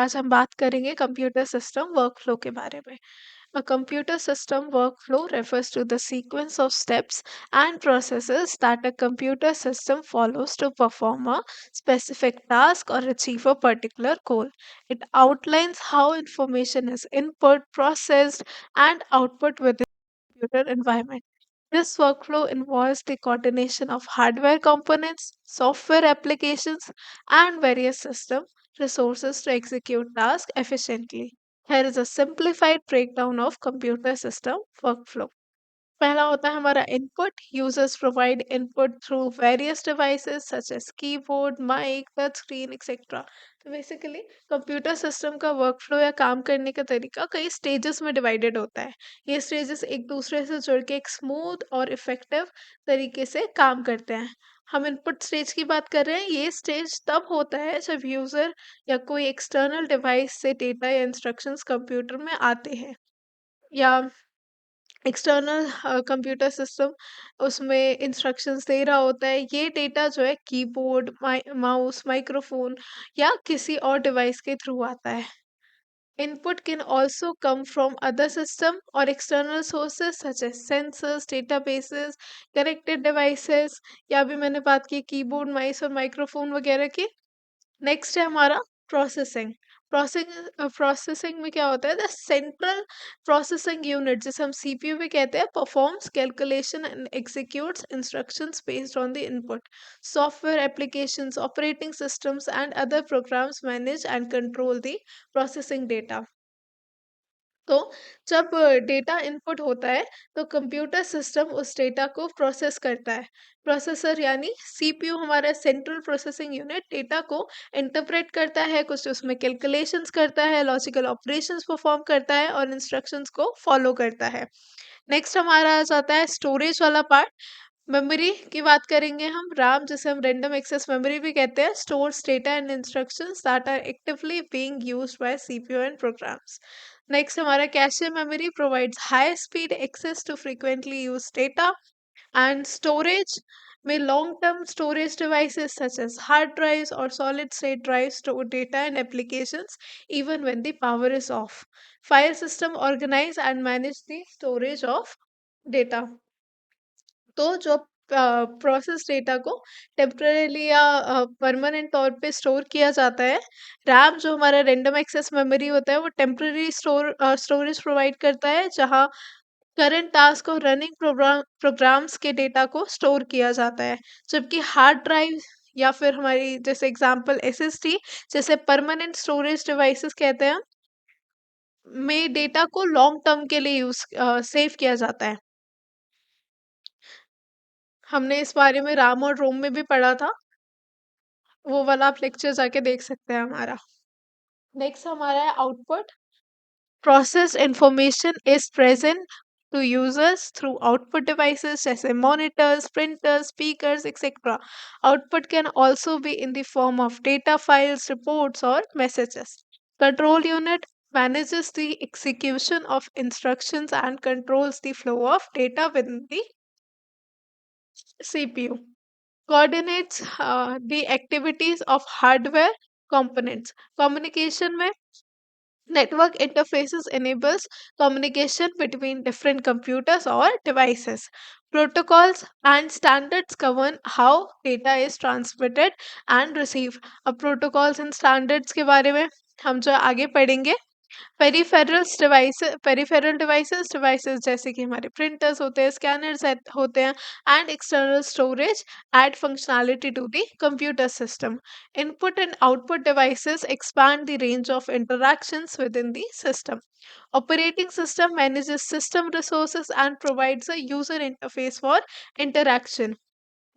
आज हम बात करेंगे कंप्यूटर सिस्टम वर्कफ्लो के बारे में। A computer system workflow refers to the sequence of steps and processes that a computer system follows to perform a specific task or achieve a particular goal. It outlines how information is input, processed, and output within the computer environment. This workflow involves the coordination of hardware components, software applications, and various system resources to execute tasks efficiently. Here is a simplified breakdown of computer system workflow. पहला होता है हमारा input users provide input through various devices such as keyboard mic touch screen etcetera तो basically computer system का workflow या काम करने का तरीका कई स्टेजेस में डिवाइडेड होता है ये स्टेजेस एक दूसरे से जुड़ के एक स्मूथ और इफेक्टिव तरीके से काम करते हैं हम इनपुट स्टेज की बात कर रहे हैं ये स्टेज तब होता है जब यूजर या कोई एक्सटर्नल डिवाइस से डेटा या इंस्ट्रक्शंस कंप्यूटर में आते हैं या एक्सटर्नल कंप्यूटर सिस्टम उसमें इंस्ट्रक्शंस दे रहा होता है ये डेटा जो है कीबोर्ड माउस माइक्रोफोन या किसी और डिवाइस के थ्रू आता है input can also come from other system or external sources such as sensors databases connected devices या अभी मैंने बात की कीबोर्ड माइस और माइक्रोफोन वगैरह की नेक्स्ट है हमारा प्रोसेसिंग प्रोसेसिंग में क्या होता है द सेंट्रल प्रोसेसिंग यूनिट जिसे हम सीपीयू भी कहते हैं performs calculation and executes instructions based on the input software applications operating systems and other programs manage and control the processing data तो जब डेटा इनपुट होता है तो कंप्यूटर सिस्टम उस डेटा को प्रोसेस करता है प्रोसेसर यानी सीपीयू हमारा सेंट्रल प्रोसेसिंग यूनिट डेटा को इंटरप्रेट करता है कुछ उसमें कैलकुलेशंस करता है लॉजिकल ऑपरेशंस परफॉर्म करता है और इंस्ट्रक्शंस को फॉलो करता है नेक्स्ट हमारा आ जाता है स्टोरेज वाला पार्ट मेमोरी की बात करेंगे हम रैम जिसे हम रैंडम एक्सेस मेमोरी भी कहते हैं stores data and instructions that are actively being used by CPU and programs next हमारा cache memory provides high speed access to frequently use data and storage में long term storage devices such as hard drives और solid state drives store data and applications even when the power is off file system organize and manage the storage of data तो जो process data को temporarily या permanent तौर पे store किया जाता है रैम जो हमारा रैंडम एक्सेस मेमोरी होता है वो टेम्परेरी स्टोरेज प्रोवाइड करता है जहाँ करंट टास्क और रनिंग प्रोग्राम्स के डेटा को स्टोर किया जाता है जबकि हार्ड ड्राइव या फिर हमारी जैसे एग्जांपल एसएसडी जैसे परमानेंट स्टोरेज डिवाइसेस कहते हैं में डेटा को लॉन्ग टर्म के लिए यूज सेव किया जाता है हमने इस बारे में राम और रोम में भी पढ़ा था वो वाला आप लेक्चर जाके देख सकते हैं हमारा नेक्स्ट हमारा है output processed information is present to users through output devices such as monitors printers speakers etc output can also be in the form of data files reports or messages control unit manages the execution of instructions and controls the flow of data within the cpu coordinates the activities of hardware components communication में network interfaces enables communication between different computers or devices protocols and standards govern how data is transmitted and received अब protocols and standards के बारे में हम जो आगे पढ़ेंगे peripheral devices जैसे कि हमारे प्रिंटर्स होते हैं स्कैनर्स होते हैं and external storage add functionality to the computer system input and output devices expand the range of interactions within the system operating system manages system resources and provides a user interface for interaction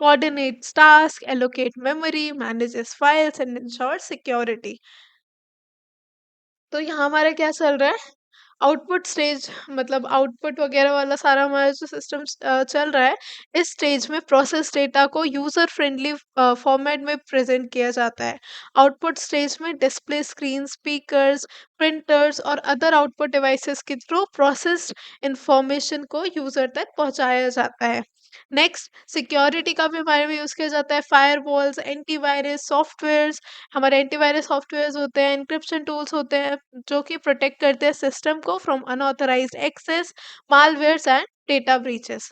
coordinates tasks allocate memory manages files and ensures security तो यहाँ हमारा क्या चल रहा है output stage मतलब output वगैरह वाला सारा हमारा जो सिस्टम चल रहा है इस स्टेज में प्रोसेस डेटा को यूजर फ्रेंडली फॉर्मेट में प्रेजेंट किया जाता है आउटपुट स्टेज में डिस्प्ले स्क्रीन स्पीकर्स प्रिंटर्स और अदर आउटपुट डिवाइसेस के थ्रू प्रोसेस्ड इंफॉर्मेशन को यूजर तक पहुंचाया जाता है। नेक्स्ट, सिक्योरिटी का भी हमारे में यूज़ किया जाता है। फायरवॉल्स, एंटीवायरस सॉफ्टवेयर्स, हमारे एंटीवायरस सॉफ्टवेयर्स होते हैं, एन्क्रिप्शन टूल्स होते हैं जो कि प्रोटेक्ट करते हैं सिस्टम को from unauthorized access, malwares and data breaches.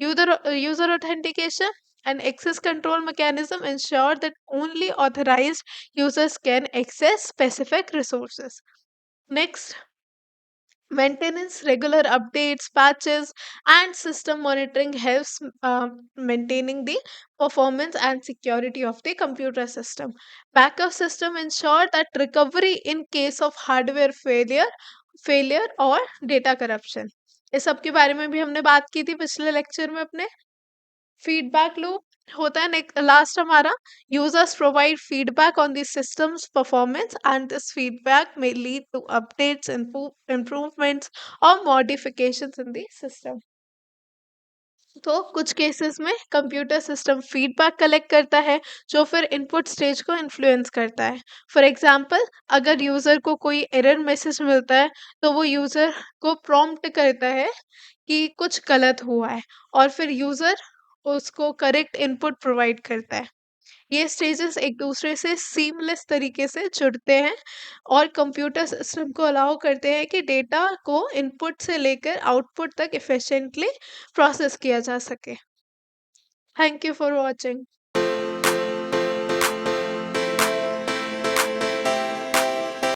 User authentication and access control mechanism ensure that only authorized users can access specific resources. Next, maintenance, regular updates, patches, and system monitoring helps maintaining the performance and security of the computer system. Backup system ensure that recovery in case of hardware failure और data corruption. इस सब के बारे में भी हमने बात की थी पिछले लेक्चर में अपने। फीडबैक लूप होता है लास्ट हमारा। Users provide feedback on the systems performance and this feedback may lead to updates, improvements और मॉडिफिकेशंस इन द सिस्टम। तो कुछ केसेस में कंप्यूटर सिस्टम फीडबैक कलेक्ट करता है जो फिर इनपुट स्टेज को इन्फ्लुएंस करता है। फॉर एग्जांपल, अगर यूज़र को कोई एरर मैसेज मिलता है तो वो यूज़र को प्रॉम्प्ट करता है कि कुछ गलत हुआ है और फिर यूज़र उसको करेक्ट इनपुट प्रोवाइड करता है। ये स्टेजेस एक दूसरे से सीमलेस तरीके से जुड़ते हैं और कंप्यूटर सिस्टम को अलाउ करते हैं कि डेटा को इनपुट से लेकर आउटपुट तक इफिशिएंटली प्रोसेस किया जा सके। Thank you for watching.